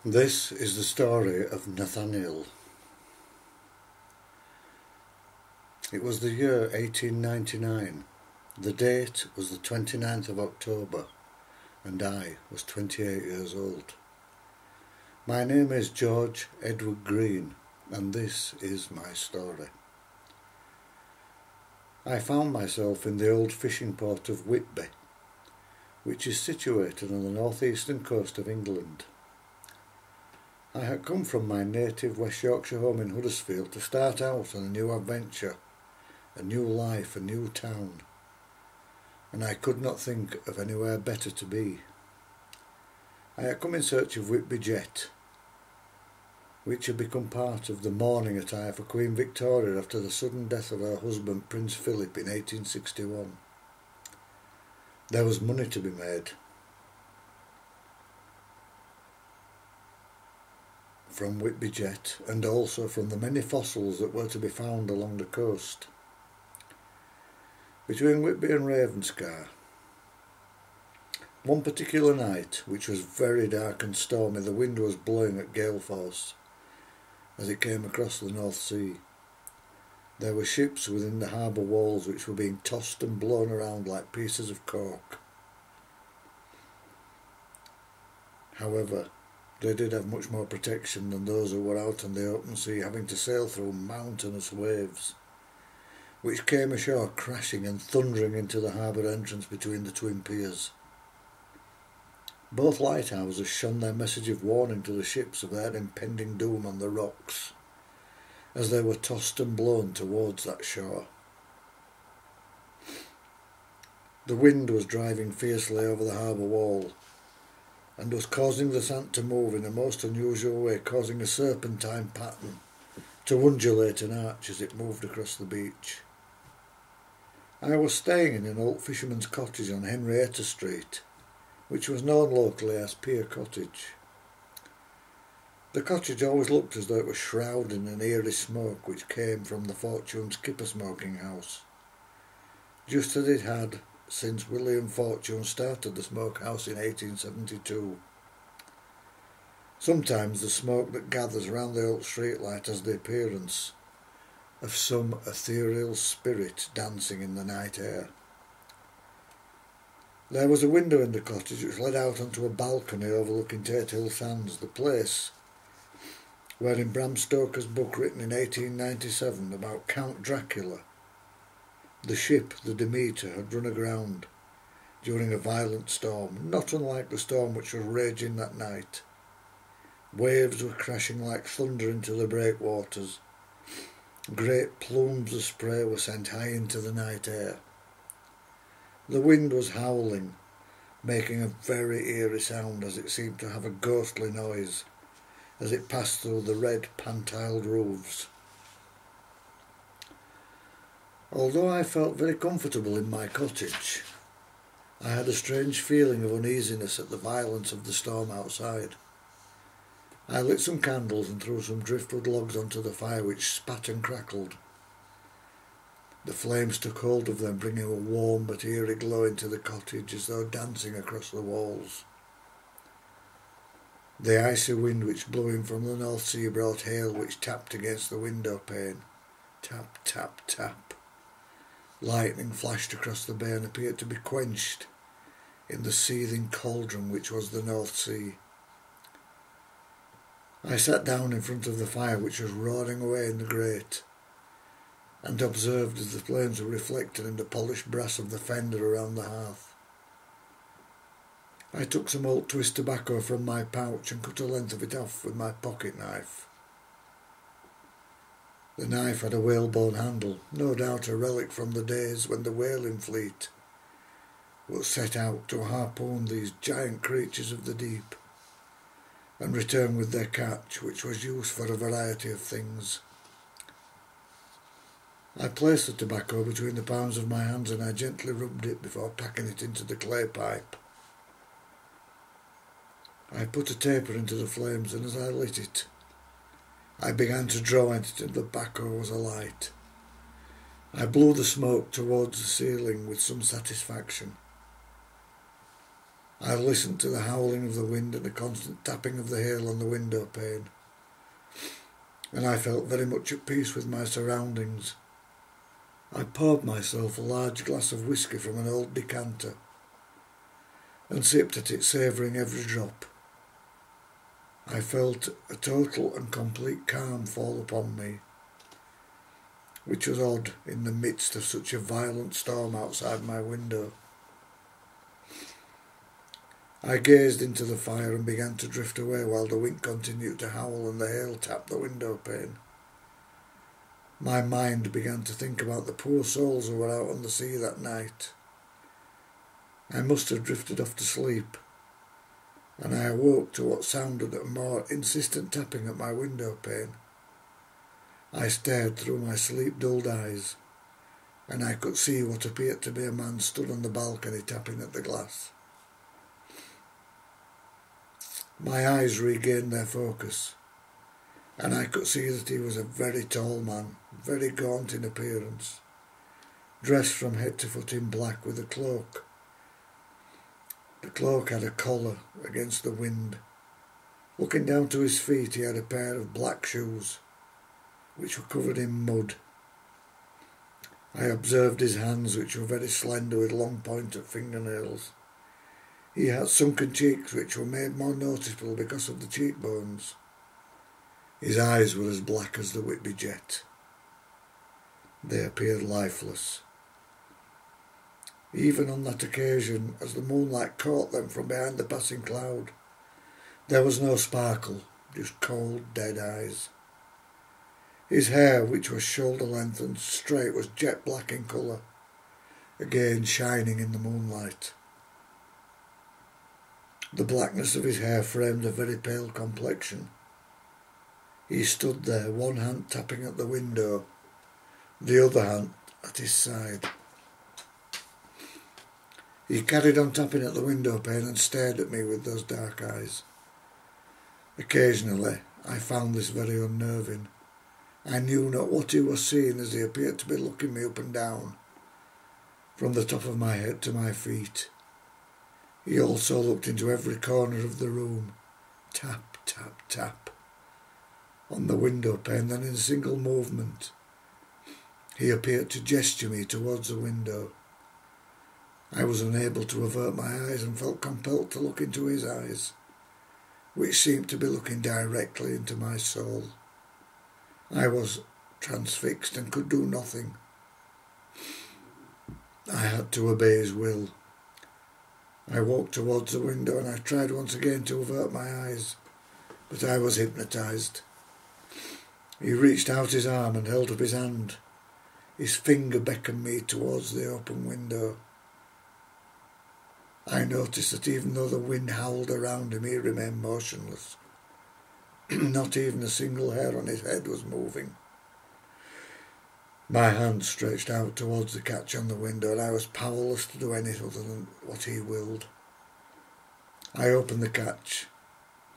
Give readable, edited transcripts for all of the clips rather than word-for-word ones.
This is the story of Nathaniel. It was the year 1899. The date was the 29th of October, and I was 28 years old. My name is George Edward Green, and this is my story. I found myself in the old fishing port of Whitby, which is situated on the northeastern coast of England. I had come from my native West Yorkshire home in Huddersfield to start out on a new adventure, a new life, a new town, and I could not think of anywhere better to be. I had come in search of Whitby Jet, which had become part of the mourning attire for Queen Victoria after the sudden death of her husband Prince Philip in 1861. There was money to be made from Whitby Jet, and also from the many fossils that were to be found along the coast. Between Whitby and Ravenscar, one particular night, which was very dark and stormy, the wind was blowing at gale force as it came across the North Sea. There were ships within the harbour walls which were being tossed and blown around like pieces of cork. However, they did have much more protection than those who were out on the open sea, having to sail through mountainous waves, which came ashore crashing and thundering into the harbour entrance between the twin piers. Both lighthouses shone their message of warning to the ships of their impending doom on the rocks, as they were tossed and blown towards that shore. The wind was driving fiercely over the harbour wall, and was causing the sand to move in a most unusual way, causing a serpentine pattern to undulate and arch as it moved across the beach. I was staying in an old fisherman's cottage on Henrietta Street, which was known locally as Pier Cottage. The cottage always looked as though it was shrouded in an eerie smoke which came from the Fortune Skipper smoking house, just as it had since William Fortune started the smokehouse in 1872. Sometimes the smoke that gathers round the old streetlight has the appearance of some ethereal spirit dancing in the night air. There was a window in the cottage which led out onto a balcony overlooking Tate Hill Sands, the place where in Bram Stoker's book written in 1897 about Count Dracula, the ship, the Demeter, had run aground during a violent storm, not unlike the storm which was raging that night. Waves were crashing like thunder into the breakwaters. Great plumes of spray were sent high into the night air. The wind was howling, making a very eerie sound as it seemed to have a ghostly noise as it passed through the red pan-tiled roofs. Although I felt very comfortable in my cottage, I had a strange feeling of uneasiness at the violence of the storm outside. I lit some candles and threw some driftwood logs onto the fire, which spat and crackled. The flames took hold of them, bringing a warm but eerie glow into the cottage as though dancing across the walls. The icy wind which blew in from the North Sea brought hail which tapped against the window pane. Tap, tap, tap. Lightning flashed across the bay and appeared to be quenched in the seething cauldron which was the North Sea. I sat down in front of the fire which was roaring away in the grate, and observed as the flames were reflected in the polished brass of the fender around the hearth. I took some old twist tobacco from my pouch and cut a length of it off with my pocket knife. The knife had a whalebone handle, no doubt a relic from the days when the whaling fleet was set out to harpoon these giant creatures of the deep and return with their catch, which was used for a variety of things. I placed the tobacco between the palms of my hands and I gently rubbed it before packing it into the clay pipe. I put a taper into the flames, and as I lit it, I began to draw at it until the tobacco was alight. I blew the smoke towards the ceiling with some satisfaction. I listened to the howling of the wind and the constant tapping of the hail on the window pane, and I felt very much at peace with my surroundings. I poured myself a large glass of whisky from an old decanter and sipped at it, savouring every drop. I felt a total and complete calm fall upon me, which was odd in the midst of such a violent storm outside my window. I gazed into the fire and began to drift away while the wind continued to howl and the hail tapped the window pane. My mind began to think about the poor souls who were out on the sea that night. I must have drifted off to sleep, and I awoke to what sounded a more insistent tapping at my window pane. I stared through my sleep-dulled eyes, and I could see what appeared to be a man stood on the balcony tapping at the glass. My eyes regained their focus, and I could see that he was a very tall man, very gaunt in appearance, dressed from head to foot in black with a cloak. The cloak had a collar against the wind. Looking down to his feet, he had a pair of black shoes, which were covered in mud. I observed his hands, which were very slender with long pointed fingernails. He had sunken cheeks, which were made more noticeable because of the cheekbones. His eyes were as black as the Whitby jet. They appeared lifeless. Even on that occasion, as the moonlight caught them from behind the passing cloud, there was no sparkle, just cold, dead eyes. His hair, which was shoulder-length and straight, was jet black in colour, again shining in the moonlight. The blackness of his hair framed a very pale complexion. He stood there, one hand tapping at the window, the other hand at his side. He carried on tapping at the window pane and stared at me with those dark eyes. Occasionally, I found this very unnerving. I knew not what he was seeing as he appeared to be looking me up and down, from the top of my head to my feet. He also looked into every corner of the room, tap, tap, tap, on the window pane. Then in a single movement, he appeared to gesture me towards the window. I was unable to avert my eyes and felt compelled to look into his eyes, which seemed to be looking directly into my soul. I was transfixed and could do nothing. I had to obey his will. I walked towards the window and I tried once again to avert my eyes, but I was hypnotised. He reached out his arm and held up his hand. His finger beckoned me towards the open window. I noticed that even though the wind howled around him, he remained motionless. Not even a single hair on his head was moving. My hand stretched out towards the catch on the window, and I was powerless to do anything other than what he willed. I opened the catch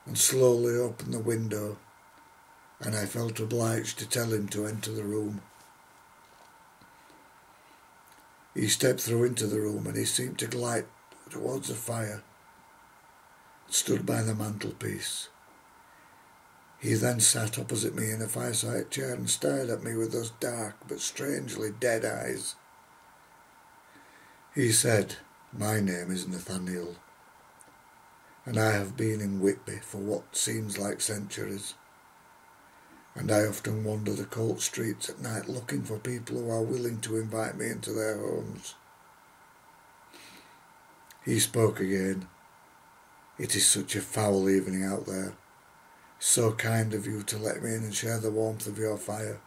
and slowly opened the window, and I felt obliged to tell him to enter the room. He stepped through into the room, and he seemed to glide towards the fire, stood by the mantelpiece. He then sat opposite me in a fireside chair and stared at me with those dark but strangely dead eyes. He said, "My name is Nathaniel, and I have been in Whitby for what seems like centuries, and I often wander the cold streets at night looking for people who are willing to invite me into their homes." He spoke again. "It is such a foul evening out there. So kind of you to let me in and share the warmth of your fire,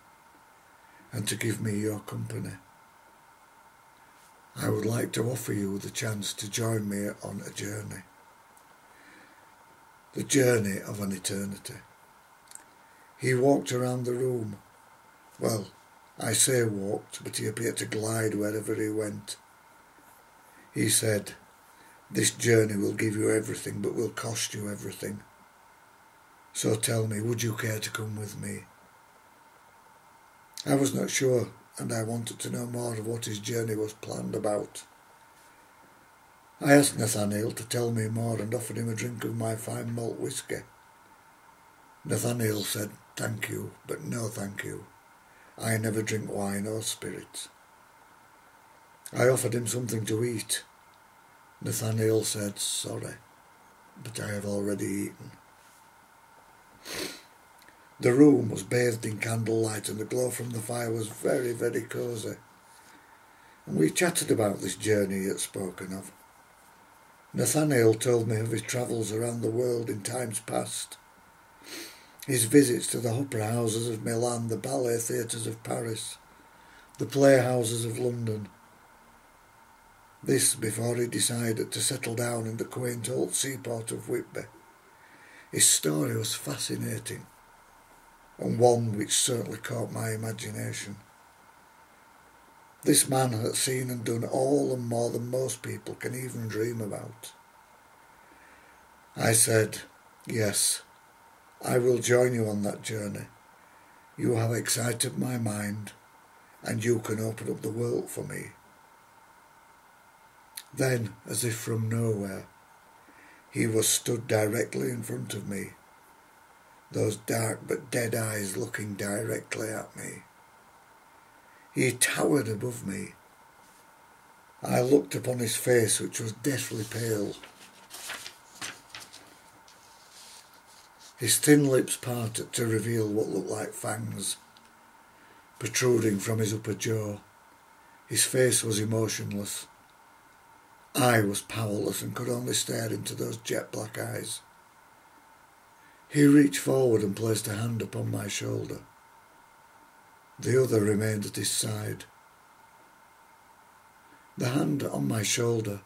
and to give me your company. I would like to offer you the chance to join me on a journey. The journey of an eternity." He walked around the room. Well, I say walked, but he appeared to glide wherever he went. He said, "This journey will give you everything, but will cost you everything. So tell me, would you care to come with me?" I was not sure, and I wanted to know more of what his journey was planned about. I asked Nathaniel to tell me more and offered him a drink of my fine malt whisky. Nathaniel said, "Thank you, but no thank you. I never drink wine or spirits." I offered him something to eat. Nathaniel said, "Sorry, but I have already eaten." The room was bathed in candlelight and the glow from the fire was very, very cosy. And we chatted about this journey he had spoken of. Nathaniel told me of his travels around the world in times past, his visits to the opera houses of Milan, the ballet theatres of Paris, the playhouses of London. This before he decided to settle down in the quaint old seaport of Whitby. His story was fascinating, and one which certainly caught my imagination. This man had seen and done all and more than most people can even dream about. I said, "Yes, I will join you on that journey. You have excited my mind, and you can open up the world for me." Then, as if from nowhere, he was stood directly in front of me, those dark but dead eyes looking directly at me. He towered above me. I looked upon his face, which was deathly pale. His thin lips parted to reveal what looked like fangs protruding from his upper jaw. His face was emotionless. I was powerless and could only stare into those jet black eyes. He reached forward and placed a hand upon my shoulder. The other remained at his side. The hand on my shoulder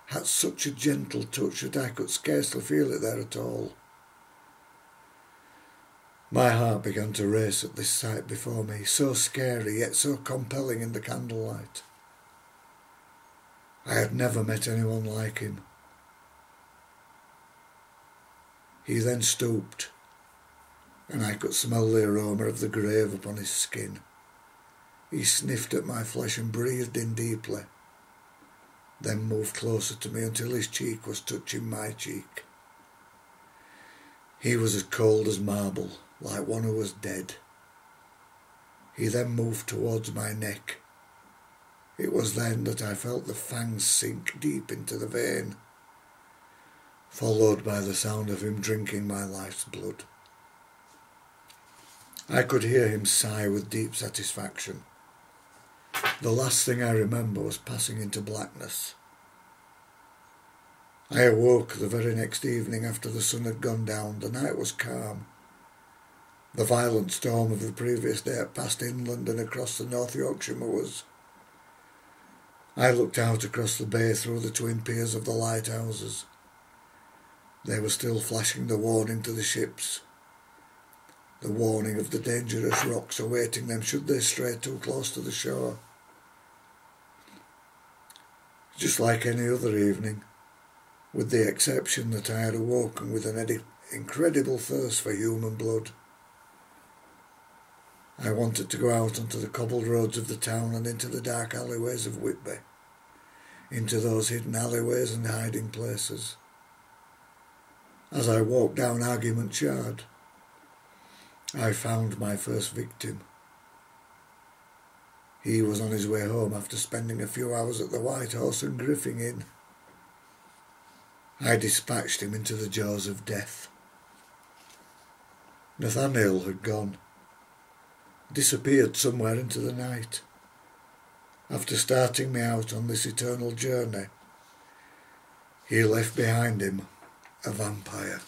had such a gentle touch that I could scarcely feel it there at all. My heart began to race at this sight before me, so scary yet so compelling in the candlelight. I had never met anyone like him. He then stooped, and I could smell the aroma of the grave upon his skin. He sniffed at my flesh and breathed in deeply, then moved closer to me until his cheek was touching my cheek. He was as cold as marble, like one who was dead. He then moved towards my neck. It was then that I felt the fangs sink deep into the vein, followed by the sound of him drinking my life's blood. I could hear him sigh with deep satisfaction. The last thing I remember was passing into blackness. I awoke the very next evening after the sun had gone down. The night was calm. The violent storm of the previous day had passed inland and across the North Yorkshire moors. I looked out across the bay through the twin piers of the lighthouses. They were still flashing the warning to the ships, the warning of the dangerous rocks awaiting them should they stray too close to the shore. Just like any other evening, with the exception that I had awoken with an incredible thirst for human blood. I wanted to go out onto the cobbled roads of the town and into the dark alleyways of Whitby, into those hidden alleyways and hiding places. As I walked down Argument Yard, I found my first victim. He was on his way home after spending a few hours at the White Horse and Griffin Inn. I dispatched him into the jaws of death. Nathaniel had gone, disappeared somewhere into the night. After starting me out on this eternal journey, he left behind him a vampire.